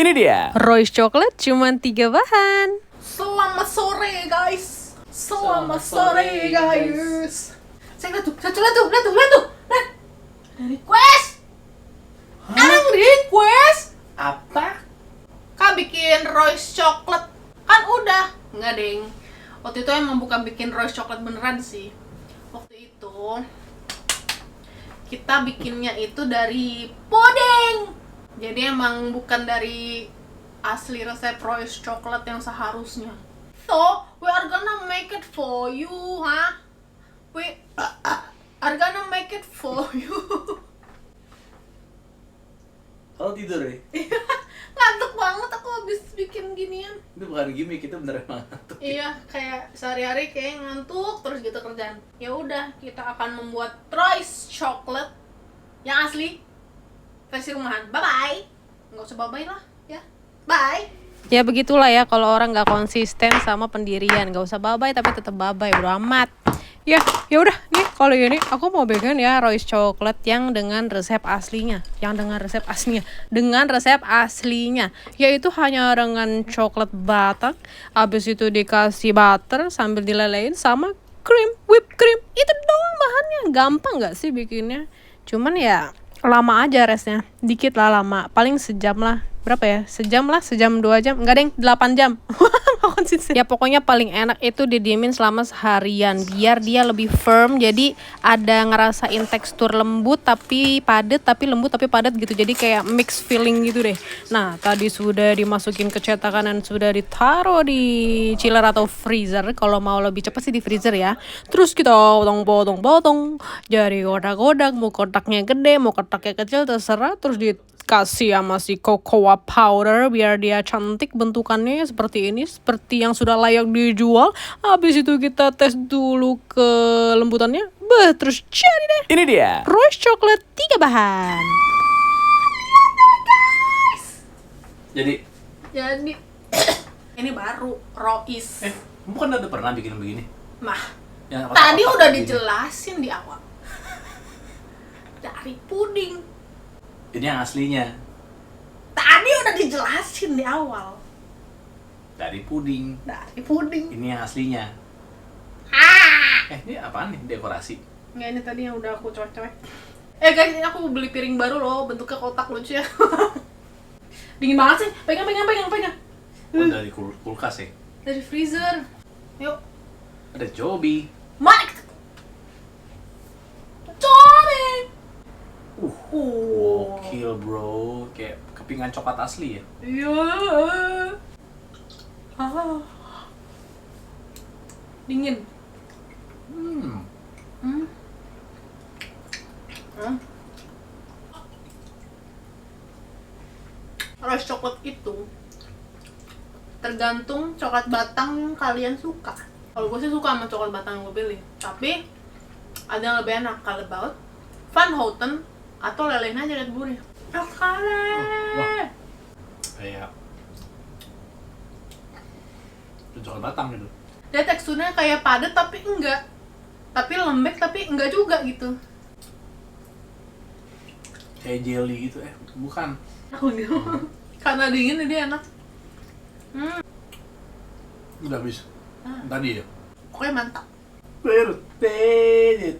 Ini dia Royce Chocolate cuman 3 bahan. Selamat sore guys. Selamat sore guys. Saya lihat tuh. Lihat. Ada request. Ada request. apa? Kak bikin Royce Chocolate. Kan udah. Enggak, deng. Waktu itu emang bukan bikin Royce Chocolate beneran sih. Waktu itu kita bikinnya itu dari puding. Jadi emang bukan dari asli resep Royce Chocolate yang seharusnya. So, we are gonna make it for you, huh? We are gonna make it for you. Kalau tidur ya? Ngantuk banget aku habis bikin ginian. Itu bukan gimmick, itu beneran ngantuk. Iya, kayak sehari-hari kayak ngantuk terus gitu kerjaan. Ya udah, kita akan membuat Royce Chocolate yang asli versi rumahan. Bye bye. Nggak usah bye bye lah, ya. Bye. Ya begitulah ya kalau orang nggak konsisten sama pendirian, nggak usah babai tapi tetap babai, bro amat. Ya udah nih kalau ini aku mau bikin ya Royce Chocolate yang dengan resep aslinya, yaitu hanya dengan coklat batang, habis itu dikasih butter sambil dilelein sama whipped cream. Itu doang bahannya, gampang nggak sih bikinnya? Cuman ya lama aja resnya, dikit lah lama, paling sejam lah. Berapa ya? Sejam 2 jam, enggak deng, 8 jam. Ya pokoknya paling enak itu didiemin selama seharian biar dia lebih firm, jadi ada ngerasain tekstur lembut tapi padat, tapi lembut tapi padat gitu, jadi kayak mix feeling gitu deh. Nah tadi sudah dimasukin ke cetakan dan sudah ditaruh di chiller atau freezer. Kalau mau lebih cepat sih di freezer ya. Terus kita potong jadi kotak-kotak, mau kotaknya gede mau kotaknya kecil terserah. Terus dikasih sama si cocoa powder biar dia cantik bentukannya seperti ini, seperti yang sudah layak dijual. Habis itu kita tes dulu kelembutannya. Terus jadi deh. Ini dia Royce Chocolate 3 bahan. Jadi Ini baru Royce. bukan udah pernah bikin begini? Nah, Yang tadi otak-otak udah begini. dijelasin di awal. Dari puding. Ini yang aslinya Tadi udah dijelasin di awal. dari puding. Dari puding. Ini yang aslinya. Ini apaan nih? Dekorasi. Nggak, ini tadi yang udah aku coek-coek. Guys, ini aku beli piring baru loh, bentuknya kotak lucu ya. Dingin banget sih. Pegang. Oh, dari kulkas ya? Dari freezer. Yuk. Ada Joby. Mike. Johnny. Gokil bro. Kayak kepingan coklat asli ya? Iya. Dingin. Royce Chocolate itu tergantung coklat batang yang kalian suka. Kalau gue sih suka sama coklat batang yang gue pilih. Tapi ada yang lebih enak, Callebaut, Van Houten, atau lelehin aja Red Bull. Wah. Kayak itu coklat batang gitu. Dia teksturnya kayak padat tapi enggak. Tapi lembek tapi enggak juga gitu. Kayak jelly gitu bukan. Aku gitu. Karena dingin jadi enak. Udah habis. Tadi ya. Pokoknya mantap. Bertet.